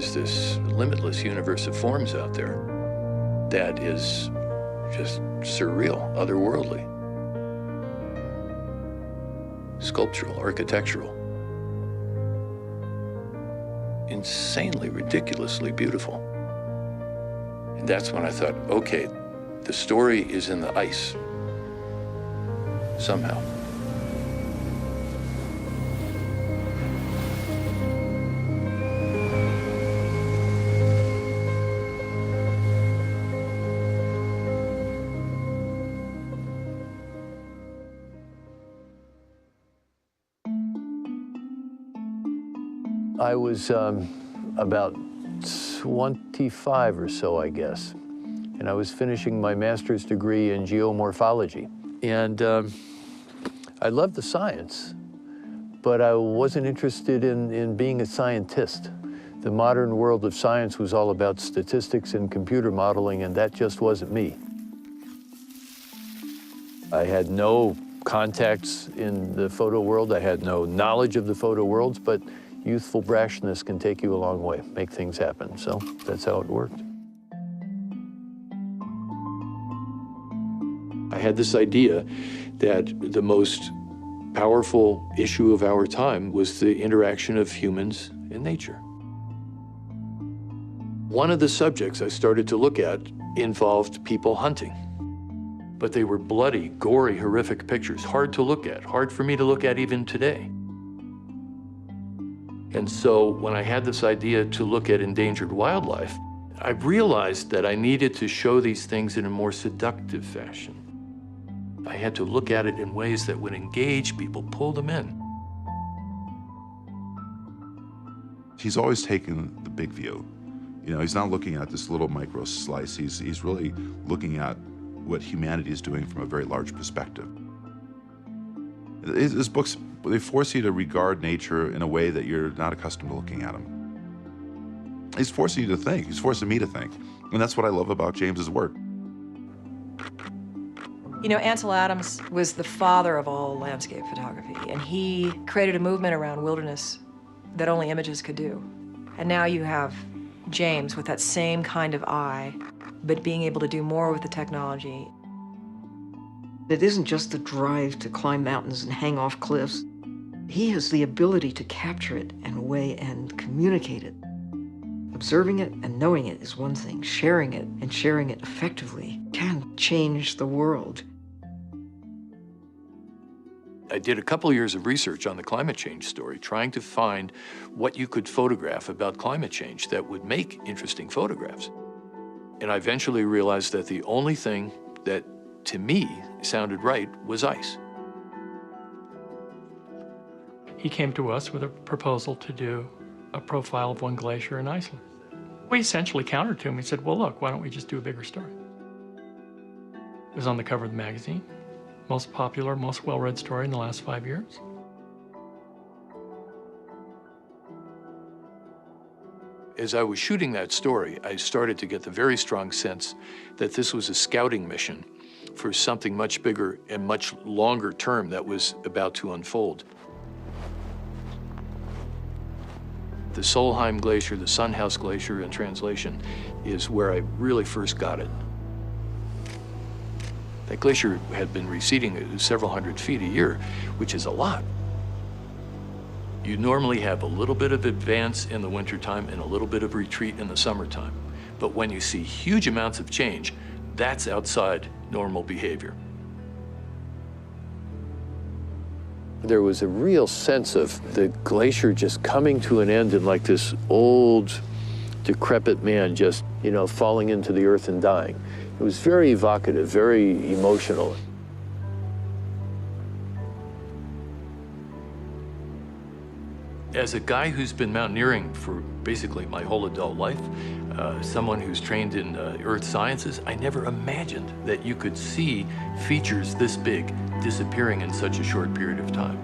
there's this limitless universe of forms out there that is just surreal, otherworldly, sculptural, architectural, insanely, ridiculously beautiful. And that's when I thought, okay, the story is in the ice, somehow. I was about 25 or so, I guess, and I was finishing my master's degree in geomorphology. And I loved the science, but I wasn't interested in being a scientist. The modern world of science was all about statistics and computer modeling, and that just wasn't me. I had no contacts in the photo world. I had no knowledge of the photo worlds, but youthful brashness can take you a long way, make things happen. So that's how it worked. I had this idea that the most powerful issue of our time was the interaction of humans and nature. One of the subjects I started to look at involved people hunting. But they were bloody, gory, horrific pictures, hard to look at, hard for me to look at even today. And so when I had this idea to look at endangered wildlife, I realized that I needed to show these things in a more seductive fashion. I had to look at it in ways that would engage people, pull them in. He's always taken the big view. You know, he's not looking at this little micro slice. He's really looking at what humanity is doing from a very large perspective. His books, they force you to regard nature in a way that you're not accustomed to looking at them. He's forcing you to think. He's forcing me to think. And that's what I love about James's work. You know, Ansel Adams was the father of all landscape photography, and he created a movement around wilderness that only images could do. And now you have James with that same kind of eye, but being able to do more with the technology. It isn't just the drive to climb mountains and hang off cliffs. He has the ability to capture it and weigh and communicate it. Observing it and knowing it is one thing. Sharing it and sharing it effectively can change the world. I did a couple of years of research on the climate change story, trying to find what you could photograph about climate change that would make interesting photographs. And I eventually realized that the only thing that, to me, sounded right was ice. He came to us with a proposal to do a profile of one glacier in Iceland. We essentially countered to him. We said, well, look, why don't we just do a bigger story? It was on the cover of the magazine. Most popular, most well-read story in the last 5 years. As I was shooting that story, I started to get the very strong sense that this was a scouting mission for something much bigger and much longer term that was about to unfold. The Solheim Glacier, the Sunhouse Glacier in translation, is where I really first got it. That glacier had been receding several hundred feet a year, which is a lot. You normally have a little bit of advance in the wintertime and a little bit of retreat in the summertime. But when you see huge amounts of change, that's outside normal behavior. There was a real sense of the glacier just coming to an end and like this old, decrepit man just, you know, falling into the earth and dying. It was very evocative, very emotional. As a guy who's been mountaineering for basically my whole adult life, someone who's trained in earth sciences, I never imagined that you could see features this big disappearing in such a short period of time.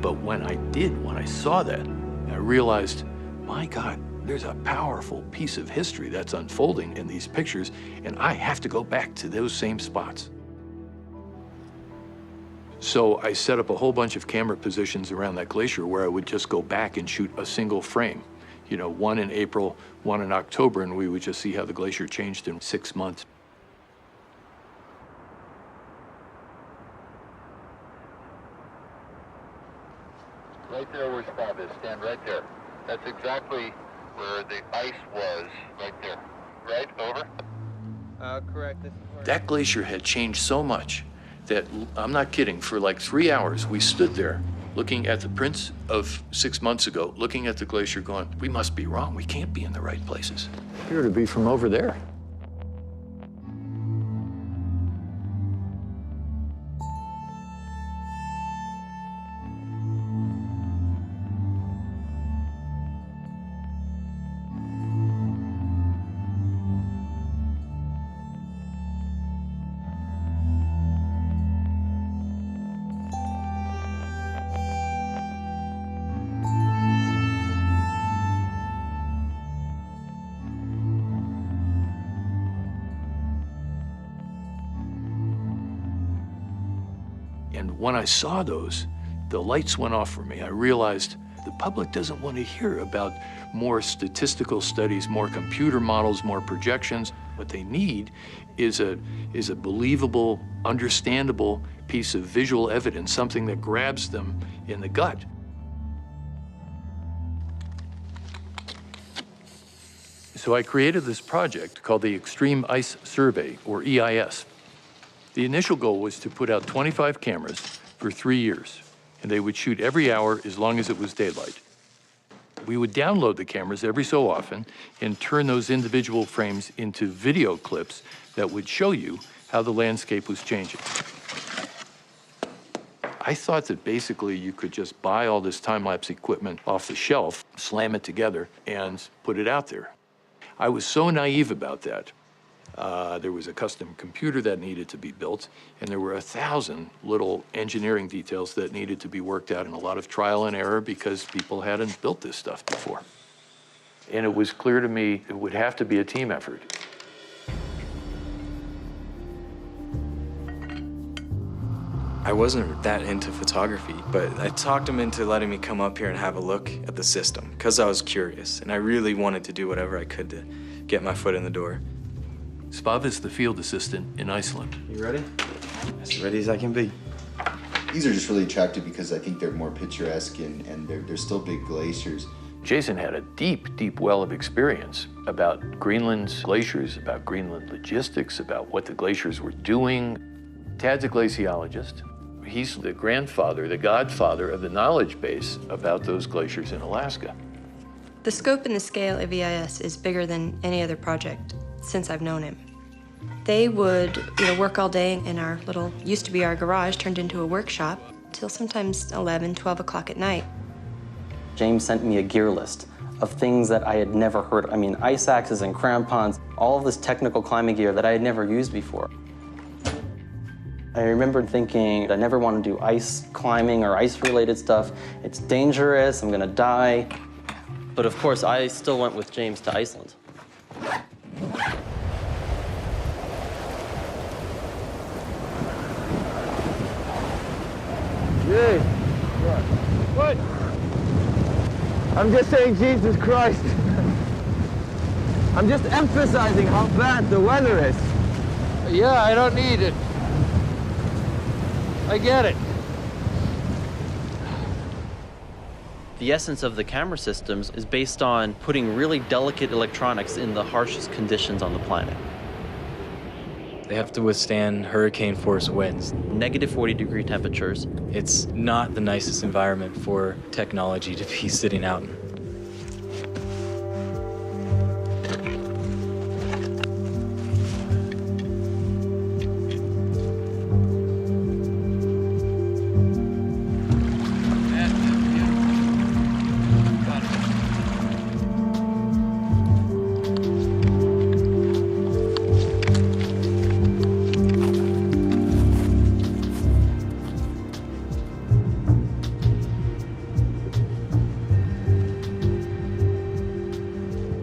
But when I saw that, I realized, my God, there's a powerful piece of history that's unfolding in these pictures, and I have to go back to those same spots. So I set up a whole bunch of camera positions around that glacier where I would just go back and shoot a single frame. You know, one in April, one in October, and we would just see how the glacier changed in 6 months. Right there where Bob is, stand right there. That's exactly where the ice was, right there. Right, over? Correct. That glacier had changed so much that, I'm not kidding, for like 3 hours, we stood there looking at the prints of 6 months ago, looking at the glacier going, we must be wrong. We can't be in the right places. Appear to be from over there. And when I saw those, the lights went off for me. I realized the public doesn't want to hear about more statistical studies, more computer models, more projections. What they need is a believable, understandable piece of visual evidence, something that grabs them in the gut. So I created this project called the Extreme Ice Survey, or EIS. The initial goal was to put out 25 cameras for 3 years, and they would shoot every hour as long as it was daylight. We would download the cameras every so often and turn those individual frames into video clips that would show you how the landscape was changing. I thought that basically you could just buy all this time-lapse equipment off the shelf, slam it together, and put it out there. I was so naive about that. There was a custom computer that needed to be built, and there were 1,000 little engineering details that needed to be worked out, and a lot of trial and error because people hadn't built this stuff before. And it was clear to me it would have to be a team effort. I wasn't that into photography, but I talked him into letting me come up here and have a look at the system because I was curious, and I really wanted to do whatever I could to get my foot in the door. Spav is the field assistant in Iceland. You ready? As ready as I can be. These are just really attractive because I think they're more picturesque and they're still big glaciers. Jason had a deep, deep well of experience about Greenland's glaciers, about Greenland logistics, about what the glaciers were doing. Tad's a glaciologist. He's the grandfather, the godfather of the knowledge base about those glaciers in Alaska. The scope and the scale of EIS is bigger than any other project since I've known him. They would, work all day in our little, used to be our garage, turned into a workshop, till sometimes 11, 12 o'clock at night. James sent me a gear list of things that I had never heard. I mean, ice axes and crampons, all of this technical climbing gear that I had never used before. I remember thinking, I never want to do ice climbing or ice-related stuff. It's dangerous, I'm gonna die. But of course, I still went with James to Iceland. Hey, what? I'm just saying Jesus Christ. I'm just emphasizing how bad the weather is. Yeah, I don't need it. I get it. The essence of the camera systems is based on putting really delicate electronics in the harshest conditions on the planet. They have to withstand hurricane force winds. Negative 40-degree temperatures. It's not the nicest environment for technology to be sitting out in.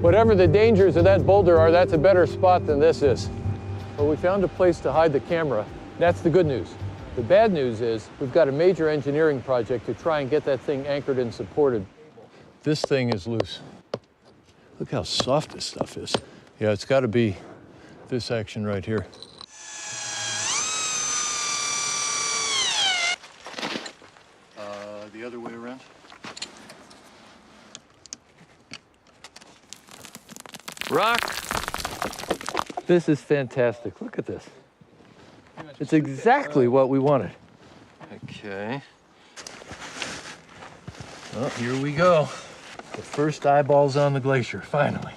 Whatever the dangers of that boulder are, that's a better spot than this is. But we found a place to hide the camera. That's the good news. The bad news is we've got a major engineering project to try and get that thing anchored and supported. This thing is loose. Look how soft this stuff is. Yeah, it's got to be this action right here. The other way around. Rock! This is fantastic. Look at this. It's exactly what we wanted. Okay. Well, here we go. The first eyeballs on the glacier, finally.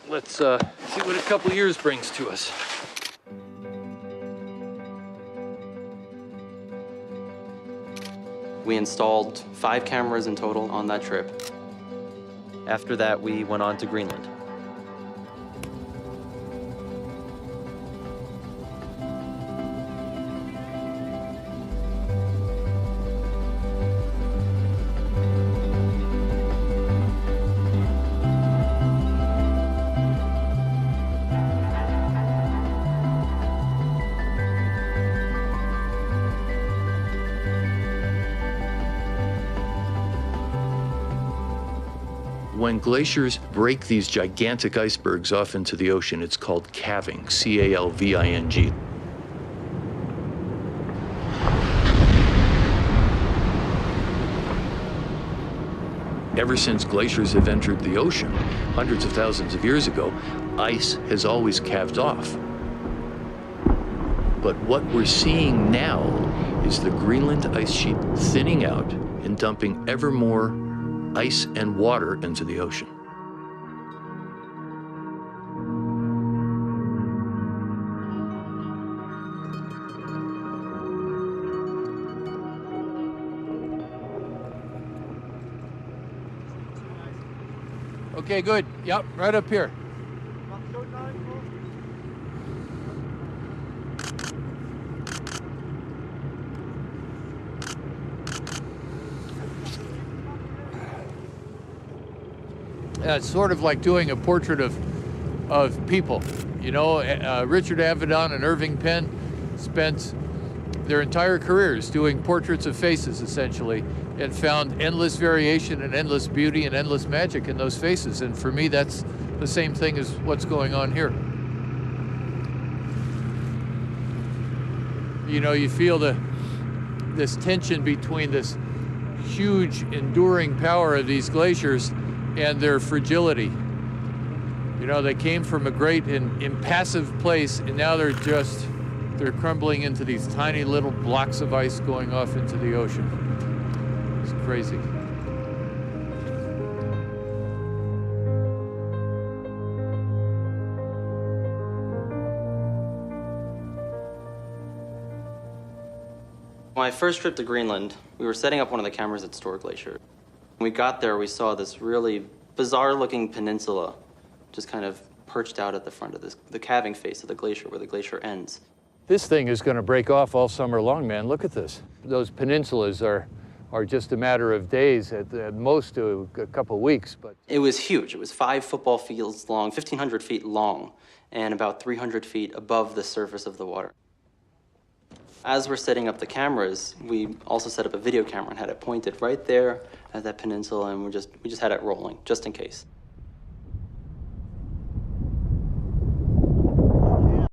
Let's see what a couple years brings to us. We installed 5 cameras in total on that trip. After that, we went on to Greenland. When glaciers break these gigantic icebergs off into the ocean, it's called calving, C-A-L-V-I-N-G. Ever since glaciers have entered the ocean, hundreds of thousands of years ago, ice has always calved off. But what we're seeing now is the Greenland ice sheet thinning out and dumping ever more ice and water into the ocean. Okay, good. Yep, right up here. It's sort of like doing a portrait of people. You know, Richard Avedon and Irving Penn spent their entire careers doing portraits of faces, essentially, and found endless variation and endless beauty and endless magic in those faces. And for me, that's the same thing as what's going on here. You know, you feel this tension between this huge, enduring power of these glaciers and their fragility. You know, they came from a great and impassive place, and now they're crumbling into these tiny little blocks of ice going off into the ocean. It's crazy. My first trip to Greenland, we were setting up one of the cameras at Store Glacier. When we got there, we saw this really bizarre-looking peninsula just kind of perched out at the front of the calving face of the glacier, where the glacier ends. This thing is going to break off all summer long, man. Look at this. Those peninsulas are just a matter of days, at most a couple of weeks. But it was huge. It was 5 football fields long, 1,500 feet long, and about 300 feet above the surface of the water. As we're setting up the cameras, we also set up a video camera and had it pointed right there at that peninsula, and we just had it rolling, just in case.